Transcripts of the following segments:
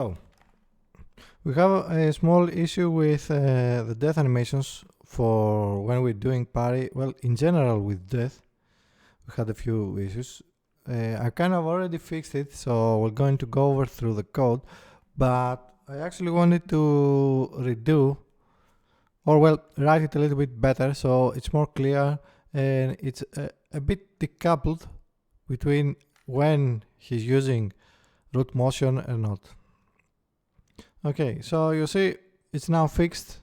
Oh, we have a small issue with the death animations for when we're doing parry. Well, in general with death, we had a few issues. I kind of already fixed it, so we're going to go over through the code, but I actually wanted to redo, or well, write it a little bit better so it's more clear and it's a bit decoupled between when he's using root motion or not. Okay, so you see it's now fixed.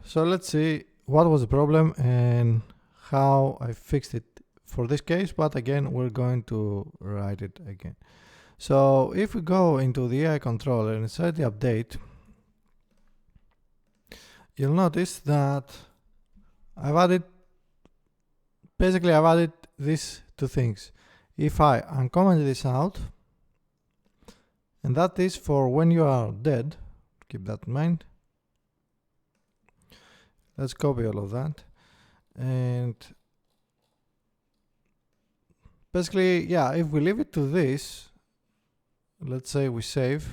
So let's see what was the problem and how I fixed it for this case, but again we're going to write it again. So if we go into the AI controller and inside the update, you'll notice that I've added these two things. If I uncomment this out, and that is for when you are dead, keep that in mind. Let's copy all of that. And basically, yeah, if we leave it to this, let's say we save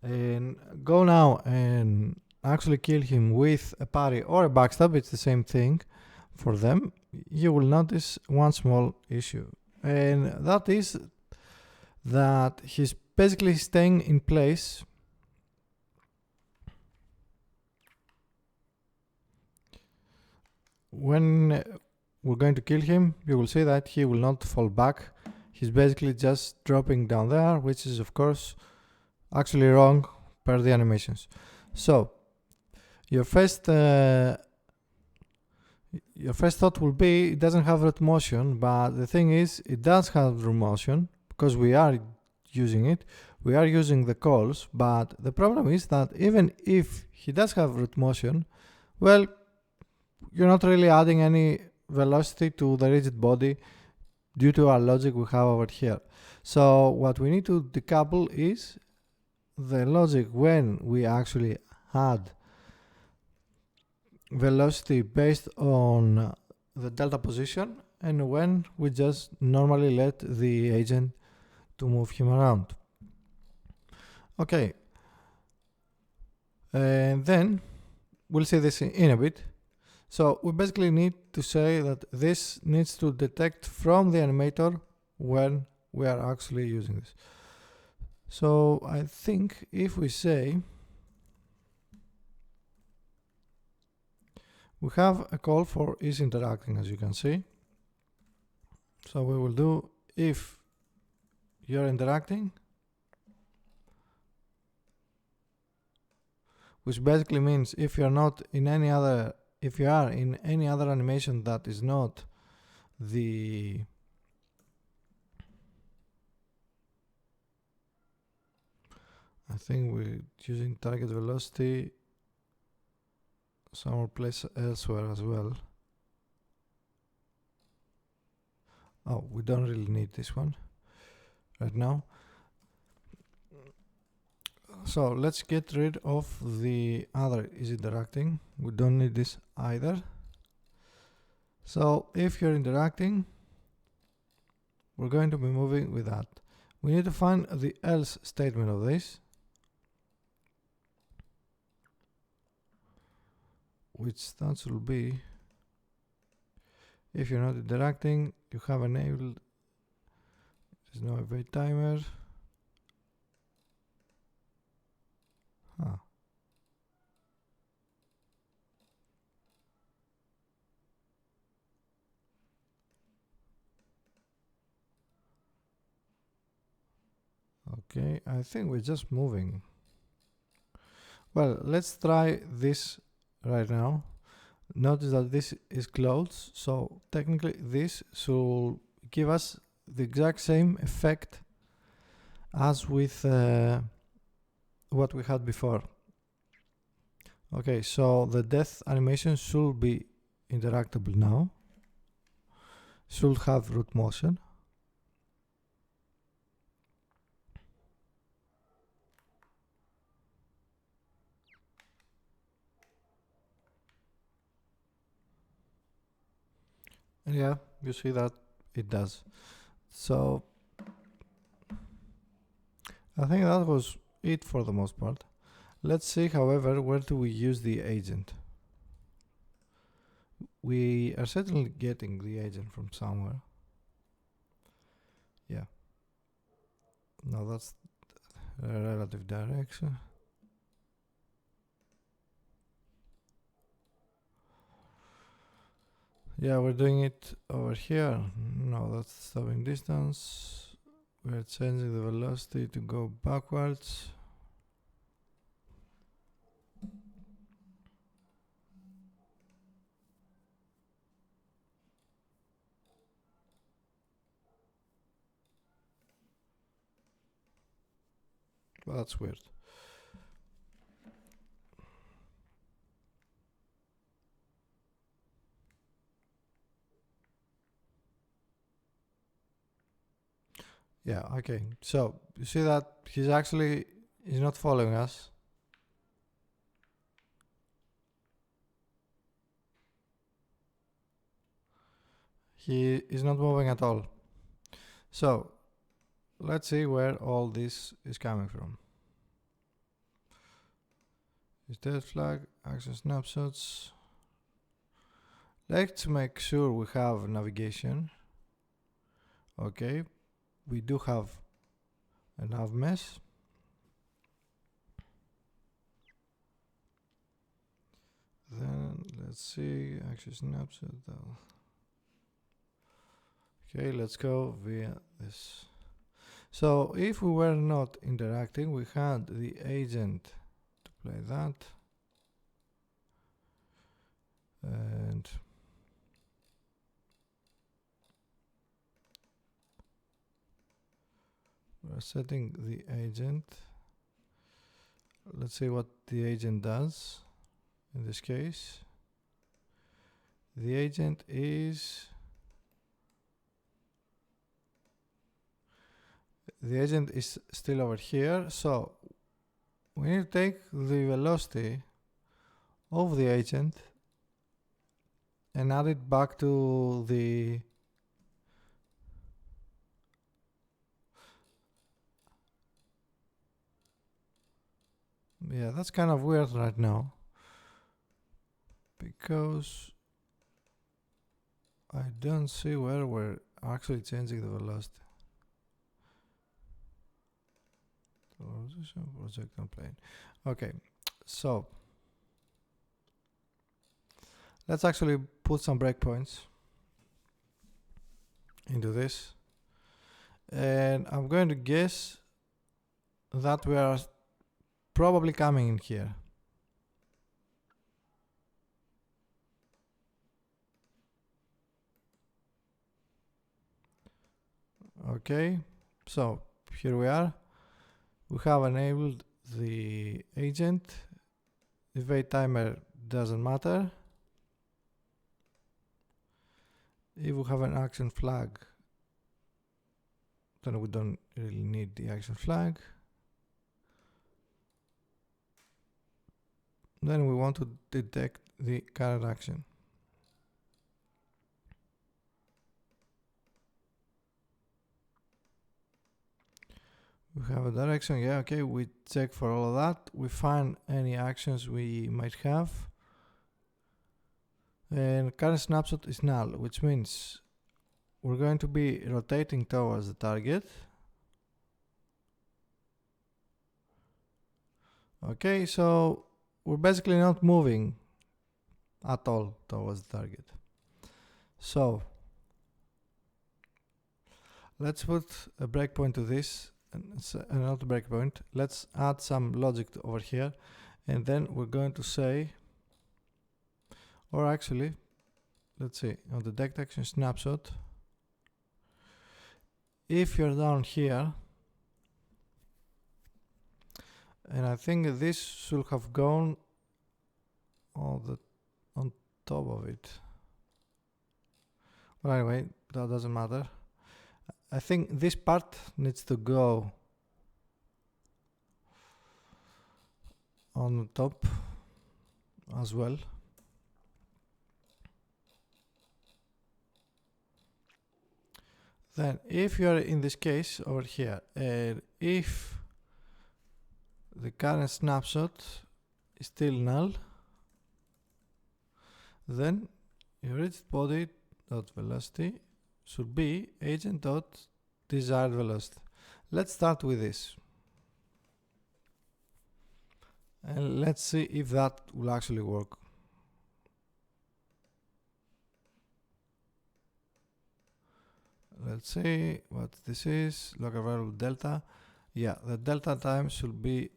and go now and actually kill him with a parry or a backstab, it's the same thing for them, you will notice one small issue, and that is that he's basically staying in place when we're going to kill him. You will see that he will not fall back. He's basically just dropping down there, which is of course actually wrong per the animations. So your first thought will be it doesn't have root motion, but the thing is it does have root motion because we are using it. We are using the calls, but the problem is that even if he does have root motion, well, you're not really adding any velocity to the rigid body due to our logic we have over here. So what we need to decouple is the logic when we actually add velocity based on the delta position and when we just normally let the agent to move him around. Okay, and then we'll see this in a bit. So we basically need to say that this needs to detect from the animator when we are actually using this. So I think if we say we have a call for is interacting, as you can see. So we will do if you're interacting, which basically means if you're not in any other, if you are in any other animation that is not the I think we're using target velocity somewhere place elsewhere as well. Oh, we don't really need this one right now. So let's get rid of the other is interacting. We don't need this either. So if you're interacting, we're going to be moving with that. We need to find the else statement of this, which that will be if you're not interacting, you have enabled, there's no evade timer. Okay, I think we're just moving. Well, let's try this right now. Notice that this is closed, so technically this should give us the exact same effect as with what we had before. Okay, so the death animation should be interactable now, should have root motion. And yeah, you see that it does. So I think that was it for the most part. Let's see, however, where do we use the agent? We are certainly getting the agent from somewhere. Yeah. No, that's a relative direction. Yeah, we're doing it over here. No, that's stopping distance. We're changing the velocity to go backwards. Well, that's weird. Yeah, okay. So, you see that he's not following us. He is not moving at all. So, let's see where all this is coming from. Is dead flag, action snapshots. Let's make sure we have navigation. Okay, we do have a nav mesh. Then let's see, action snapshot. Okay, let's go via this. So if we were not interacting, we had the agent to play that. And we're setting the agent. Let's see what the agent does in this case. The agent is still over here, so we need to take the velocity of the agent and add it back to the yeah, that's kind of weird right now because I don't see where we're actually changing the velocity. Projectile plane. Okay, so let's actually put some breakpoints into this, and I'm going to guess that we are probably coming in here. Okay, so here we are. We have enabled the agent. The wait timer doesn't matter. If we have an action flag, then we don't really need the action flag. Then we want to detect the current action. We have a direction, yeah, okay, we check for all of that. We find any actions we might have. And current snapshot is null, which means we're going to be rotating towards the target. Okay, so we're basically not moving at all towards the target. So let's put a breakpoint to this. Another breakpoint. Let's add some logic over here, and then we're going to say, or actually, let's see, on the detect action snapshot, if you're down here, and I think this should have gone on top of it. Well, anyway, that doesn't matter. I think this part needs to go on the top as well. Then if you are in this case over here, if the current snapshot is still null, then your rigid body dot velocity should be agent dot desired velocity. Let's start with this. And let's see if that will actually work. Let's see what this is. Local variable delta. Yeah, the delta time should be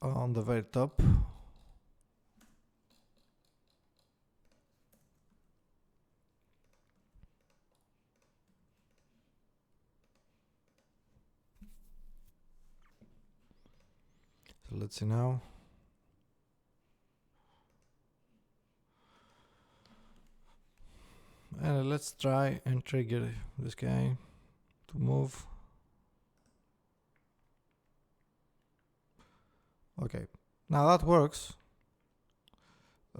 on the very top. So let's see now. And let's try and trigger this guy to move. Okay, now that works.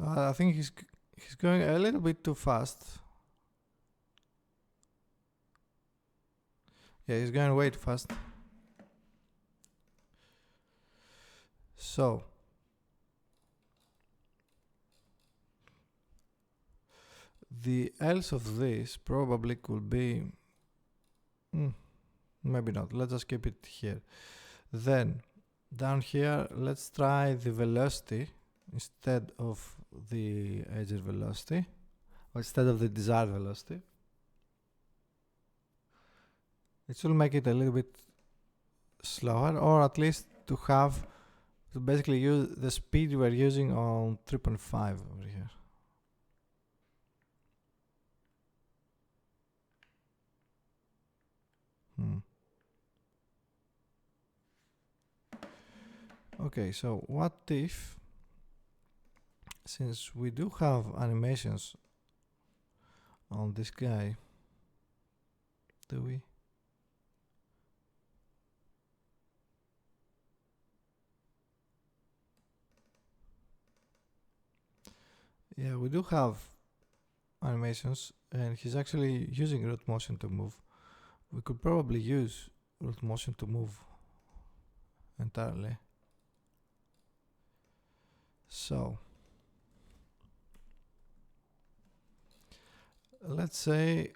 I think he's going a little bit too fast. Yeah, he's going way too fast. So the else of this probably could be maybe not. Let's just keep it here. Then down here, let's try the velocity instead of the agent velocity, or instead of the desired velocity. It should make it a little bit slower, or at least to have to basically use the speed we're using on 3.5 over here. Okay, so what if, since we do have animations on this guy, do we? Yeah, we do have animations, and he's actually using root motion to move. We could probably use root motion to move entirely. So let's say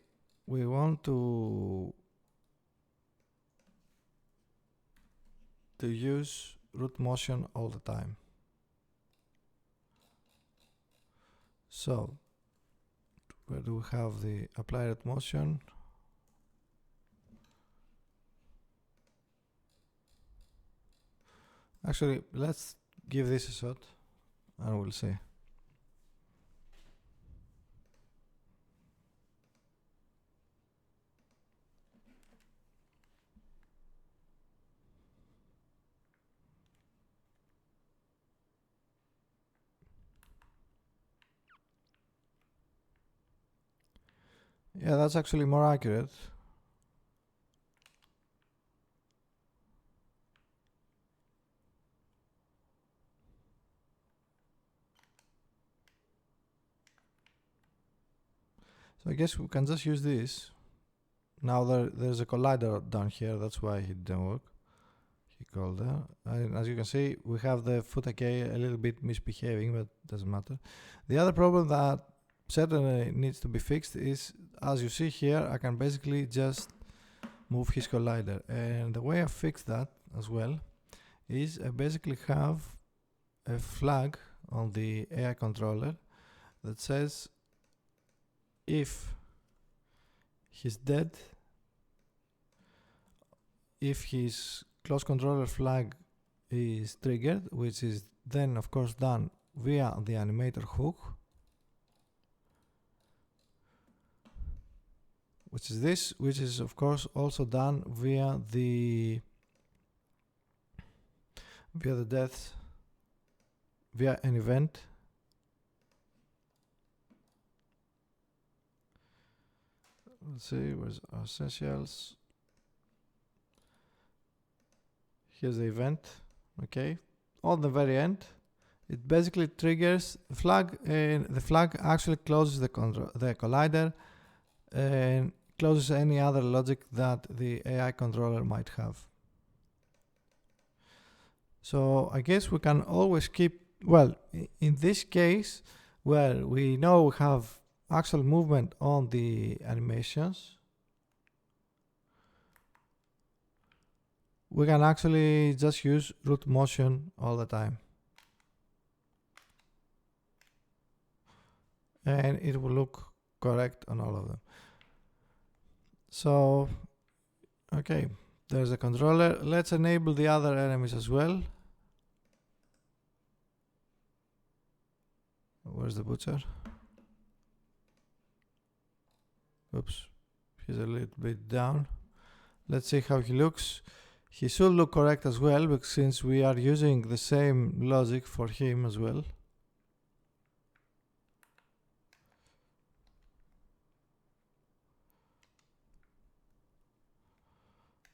we want to use root motion all the time. So where do we have the apply root motion? Actually, let's give this a shot and we'll see. Yeah, that's actually more accurate. So I guess we can just use this. Now there's a collider down here, that's why he didn't work. He called there. And as you can see, we have the footer a little bit misbehaving, but doesn't matter. The other problem that certainly needs to be fixed is, as you see here, I can basically just move his collider. And the way I fix that as well is I basically have a flag on the AI controller that says if he's dead, if his close controller flag is triggered, which is then of course done via the animator hook, which is this, which is of course also done via the death, via an event. Let's see, where's our essentials? Here's the event. Okay, on the very end, it basically triggers the flag, and the flag actually closes the collider and closes any other logic that the AI controller might have. So I guess we can always keep, well, in this case, where we know we have actual movement on the animations, we can actually just use root motion all the time. And it will look correct on all of them. So, okay, there's a controller. Let's enable the other enemies as well. Where's the butcher? Oops, he's a little bit down. Let's see how he looks. He should look correct as well, because since we are using the same logic for him as well.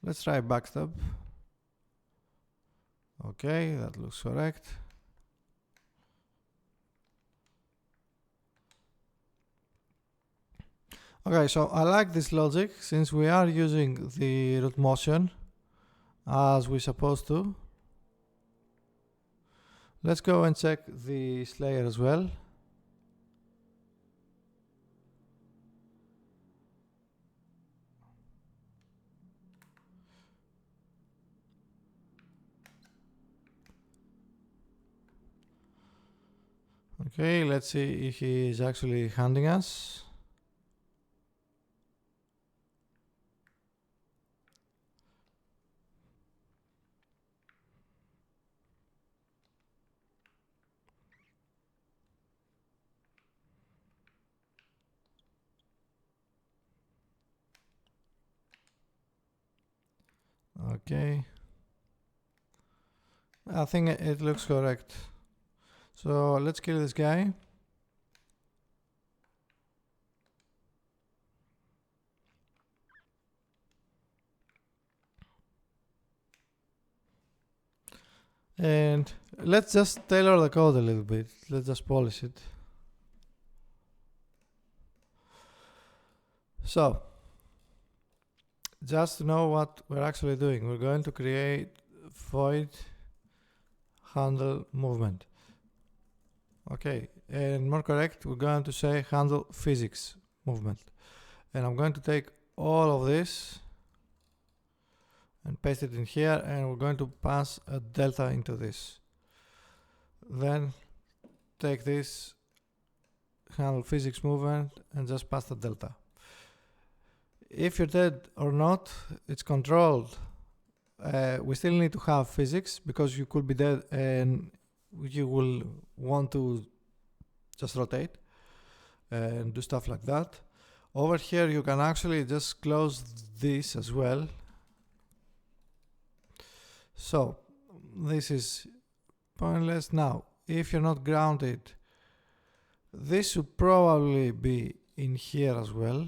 Let's try backstab. Okay, that looks correct. Okay, so I like this logic since we are using the root motion as we're supposed to. Let's go and check the Slayer as well. Okay, let's see if he is actually hunting us. Okay, I think it looks correct. So let's kill this guy. And let's just tailor the code a little bit. Let's just polish it. So, just to know what we're actually doing, we're going to create void handle movement. Okay, and more correct, we're going to say handle physics movement. And I'm going to take all of this and paste it in here, and we're going to pass a delta into this. Then take this handle physics movement and just pass the delta. If you're dead or not, it's controlled. We still need to have physics because you could be dead and you will want to just rotate and do stuff like that. Over here you can actually just close this as well. So this is pointless. Now if you're not grounded, this should probably be in here as well.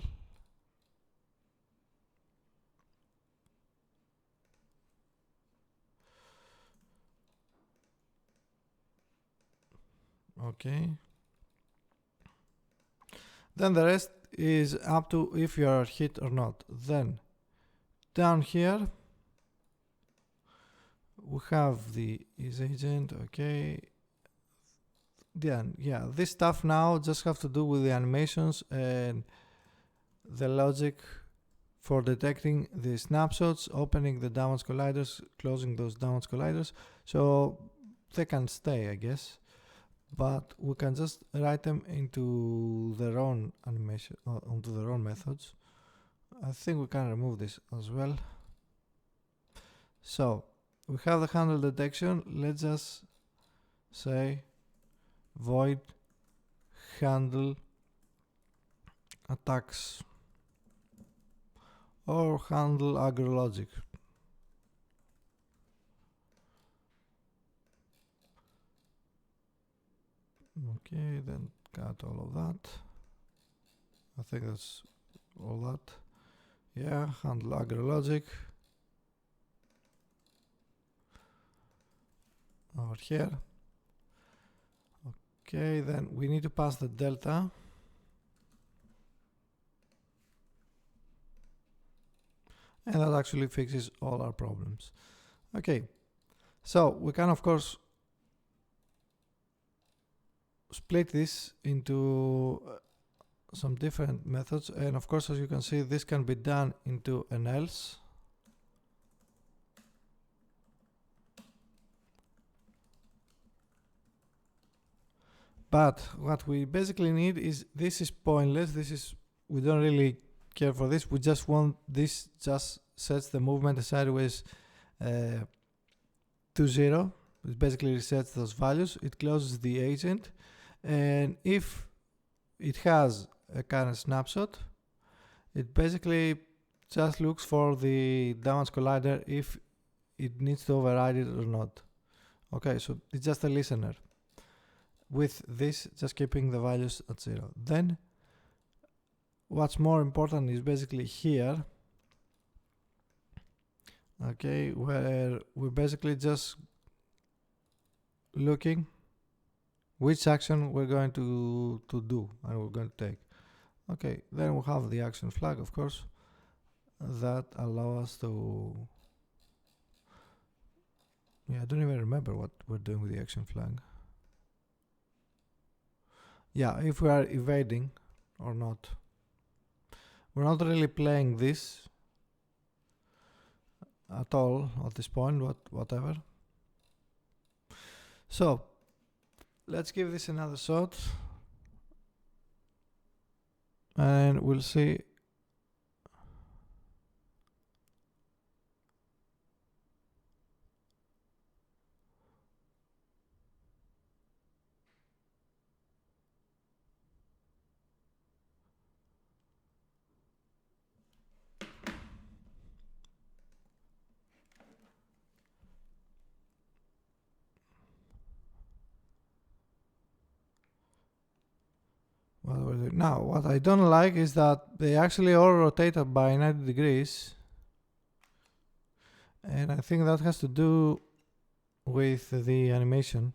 Okay, then the rest is up to if you are hit or not. Then down here we have the is agent. Okay, then yeah, this stuff now just have to do with the animations and the logic for detecting the snapshots, opening the downwards colliders, closing those downwards colliders, so they can stay, I guess, but we can just write them into their own animation, onto their own methods. I think we can remove this as well. So we have the handle detection. Let's just say void handle attacks or handle aggro logic. Okay, then cut all of that. I think that's all that. Yeah, handle aggro logic. Over here. Okay, then we need to pass the delta. And that actually fixes all our problems. Okay, So we can of course split this into some different methods, and of course, as you can see, this can be done into an else. But what we basically need is, this is pointless, we don't really care for this, we just want this just sets the movement sideways to 0. It basically resets those values, it closes the agent, and if it has a current snapshot, it basically just looks for the damage collider if it needs to override it or not. Okay, so it's just a listener. With this, just keeping the values at 0. Then, what's more important is basically here, okay, where we're basically just looking which action we're going to do and we're going to take. Okay, then we have the action flag, of course, that allow us to, I don't even remember what we're doing with the action flag. Yeah, if we are evading or not. We're not really playing this at all at this point, whatever. So, let's give this another shot and we'll see. Now, what I don't like is that they actually all rotate up by 90 degrees. And I think that has to do with the animation.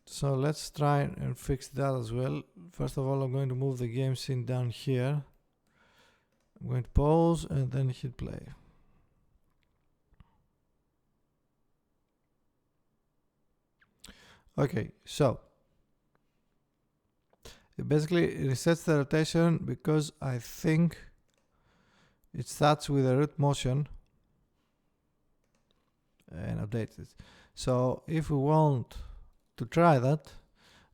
So let's try and fix that as well. First of all, I'm going to move the game scene down here. I'm going to pause and then hit play. Okay, so it basically resets the rotation because I think it starts with a root motion and updates it. So if we want to try that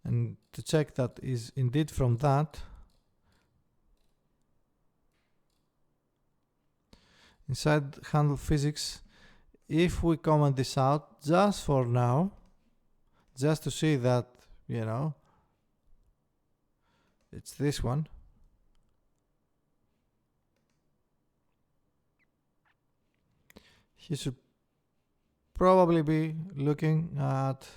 and to check that is indeed from that, inside handle physics, if we comment this out just for now, just to see that, it's this one. He should probably be looking at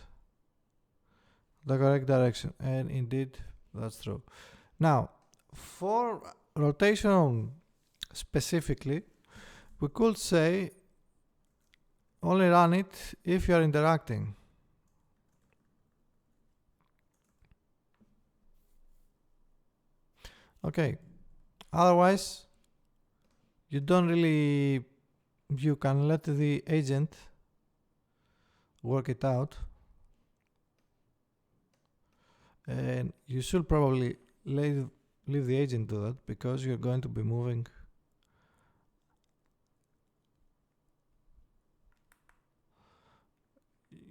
the correct direction, and indeed that's true. Now, for rotation specifically, we could say only run it if you are interacting. Okay, otherwise you don't really, you can let the agent work it out, and you should probably leave the agent do that because you're going to be moving.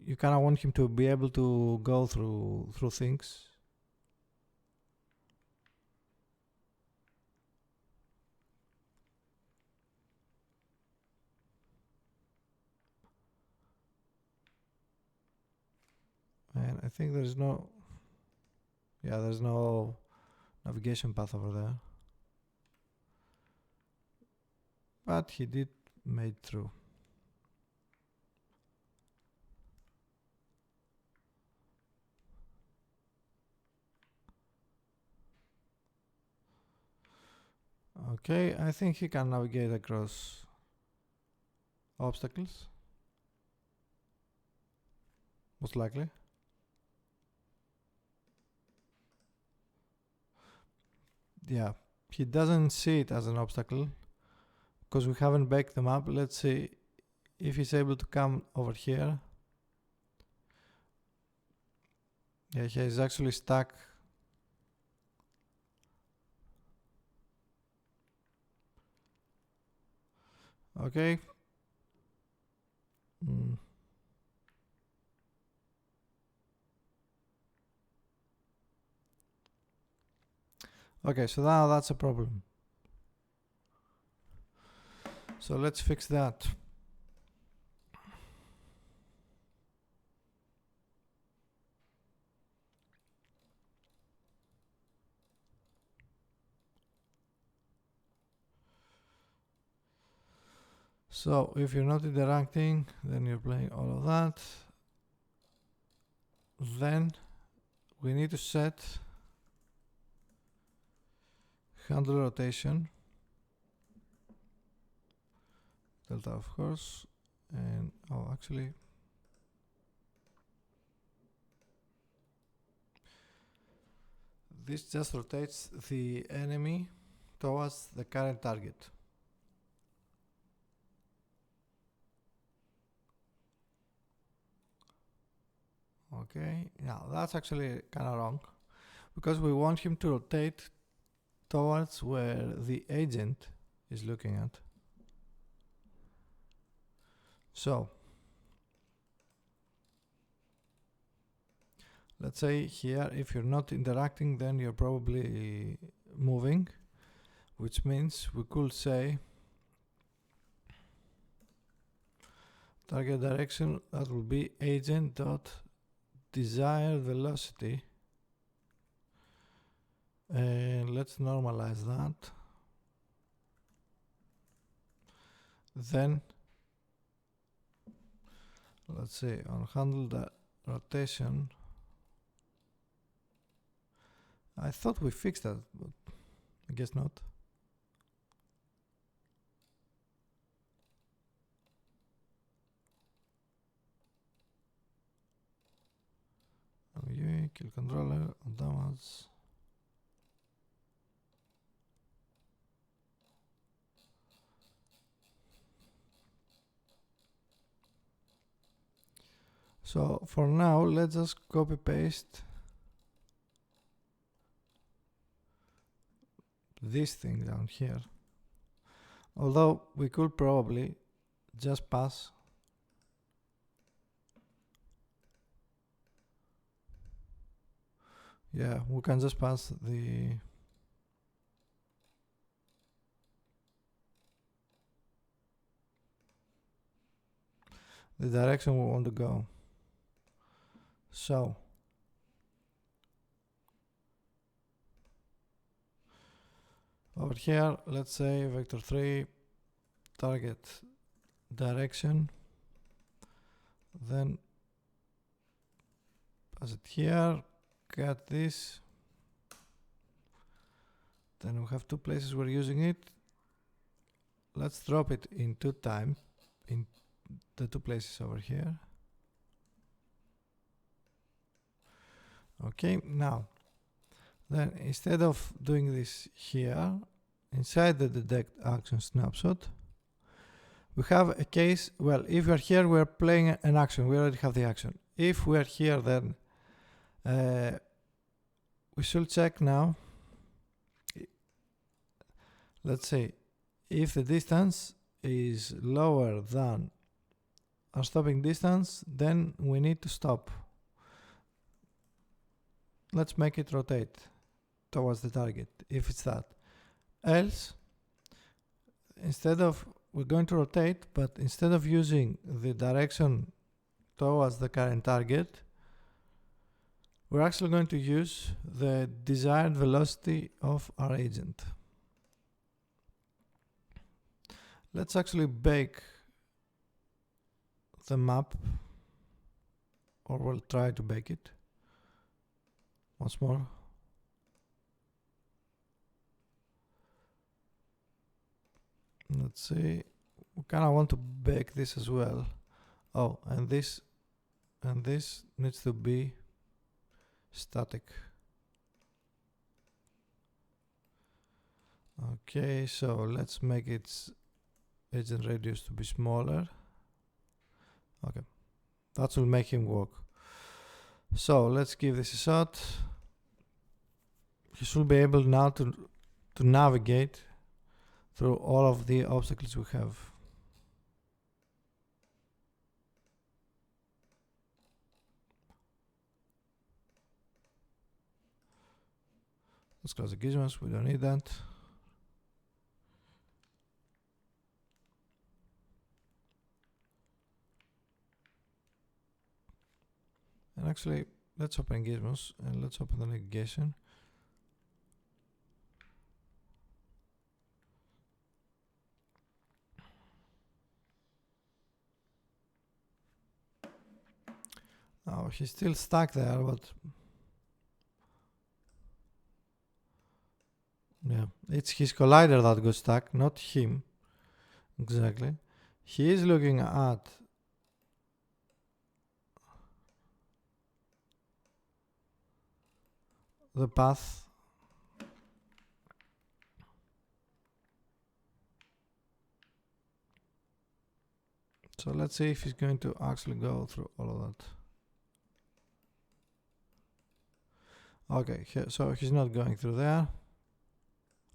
You kind of want him to be able to go through things. And I think there's no, there's no navigation path over there. But he did made through. Okay, I think he can navigate across obstacles, most likely. Yeah, he doesn't see it as an obstacle because we haven't baked them up. Let's see if he's able to come over here. Yeah, he's actually stuck. Okay. Okay, so now that's a problem. So let's fix that. So if you're not interacting, then you're playing all of that. Then we need to set handle rotation, delta of course, and actually this just rotates the enemy towards the current target. Okay, now that's actually kind of wrong because we want him to rotate towards where the agent is looking at. So let's say here, if you're not interacting, then you're probably moving, which means we could say target direction, that will be agent dot desired velocity, and let's normalize that. Then let's say on handle the rotation, I thought we fixed that, but I guess not. Okay, kill controller, damage. So for now, let's just copy paste this thing down here. Although we could probably just pass we can just pass the direction we want to go. So over here, let's say vector 3 target direction, then pass it here, cut this, then we have two places we're using it. Let's drop it in 2 times in the 2 places over here. Okay, now then instead of doing this here inside the detect action snapshot, we have a case. Well, if we are here, we are playing an action, we already have the action. If we are here, then we should check now. Let's say if the distance is lower than our stopping distance, then we need to stop. Let's make it rotate towards the target if it's that. Else, we're going to rotate, but instead of using the direction towards the current target, we're actually going to use the desired velocity of our agent. Let's actually bake the map, or we'll try to bake it once more. Let's see, we kind of want to bake this as well. Oh, and this needs to be static. Okay, so let's make its agent radius to be smaller. Okay, that will make him work. So let's give this a shot. He should be able now to navigate through all of the obstacles we have. Let's close the gizmos, we don't need that. And actually, let's open gizmos and let's open the navigation. Oh, he's still stuck there, but yeah, it's his collider that got stuck, not him. Exactly. He is looking at the path. So let's see if he's going to actually go through all of that. Okay, so he's not going through there.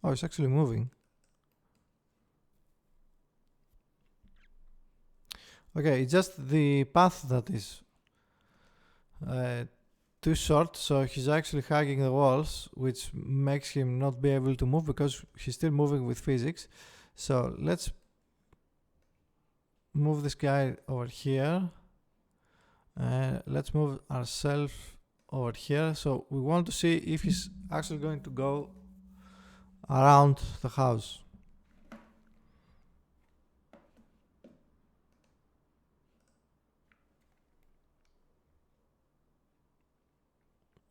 Oh, he's actually moving. Okay, it's just the path that is too short, so he's actually hugging the walls, which makes him not be able to move because he's still moving with physics. So let's move this guy over here. Let's move ourselves over here. So we want to see if he's actually going to go around the house.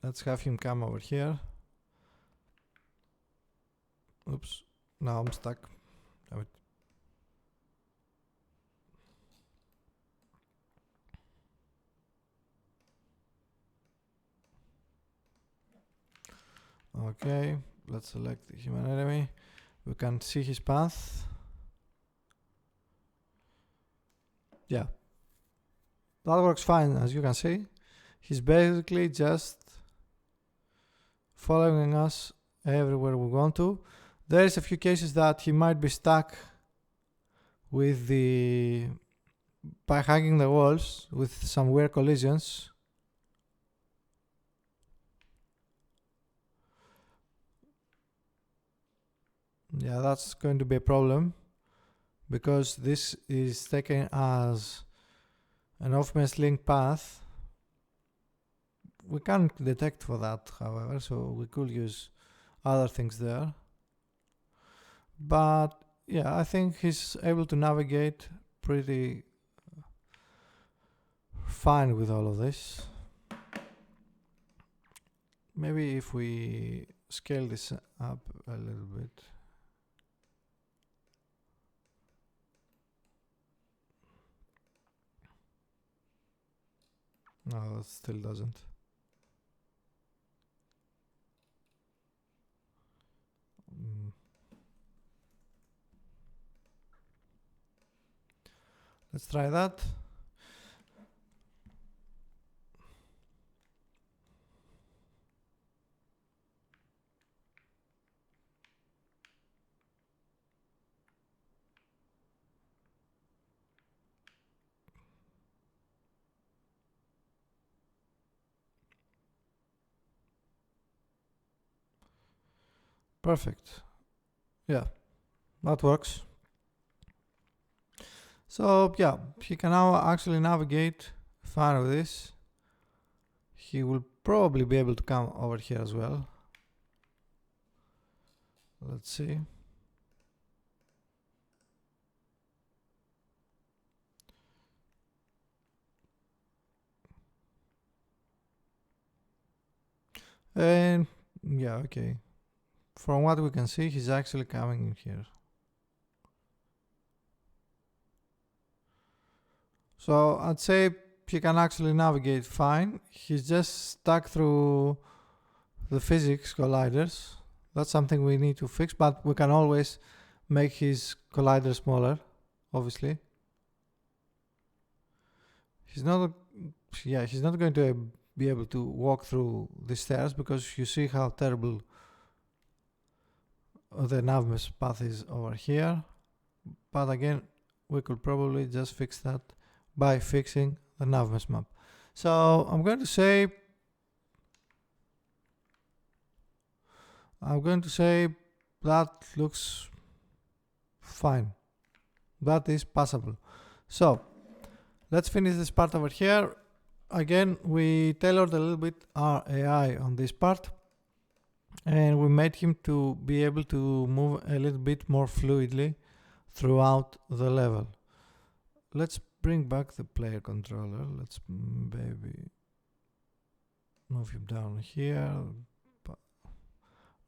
Let's have him come over here. Oops, now I'm stuck. Damn it. Okay, let's select the human enemy. We can see his path. Yeah, that works fine, as you can see. He's basically just following us everywhere we want to. There's a few cases that he might be stuck with by hugging the walls with some weird collisions. Yeah, that's going to be a problem because this is taken as an off-mesh link path. We can't detect for that, however, so we could use other things there. But yeah, I think he's able to navigate pretty fine with all of this. Maybe if we scale this up a little bit. No, it still doesn't. Let's try that. Perfect. Yeah, that works. So yeah, he can now actually navigate fine with this. He will probably be able to come over here as well. Let's see. And yeah, okay. From what we can see, he's actually coming in here. So I'd say he can actually navigate fine. He's just stuck through the physics colliders That's something we need to fix, but we can always make his collider smaller, obviously. He's not going to be able to walk through the stairs because you see how terrible the nav mesh path is over here. But again, we could probably just fix that by fixing the nav mesh map. So I'm going to say that looks fine. That is passable. So let's finish this part over here. Again, we tailored a little bit our AI on this part, and we made him to be able to move a little bit more fluidly throughout the level. Let's bring back the player controller. Let's maybe move him down here.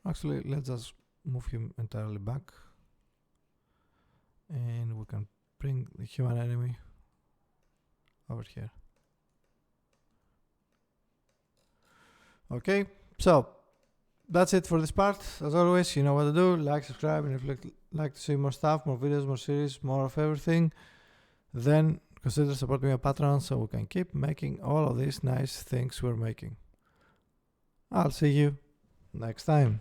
Actually, let's just move him entirely back, and we can bring the human enemy over here. Okay, so that's it for this part. As always, you know what to do. Like, subscribe, and if you'd like to see more stuff, more videos, more series, more of everything, then consider supporting me on Patreon so we can keep making all of these nice things we're making. I'll see you next time.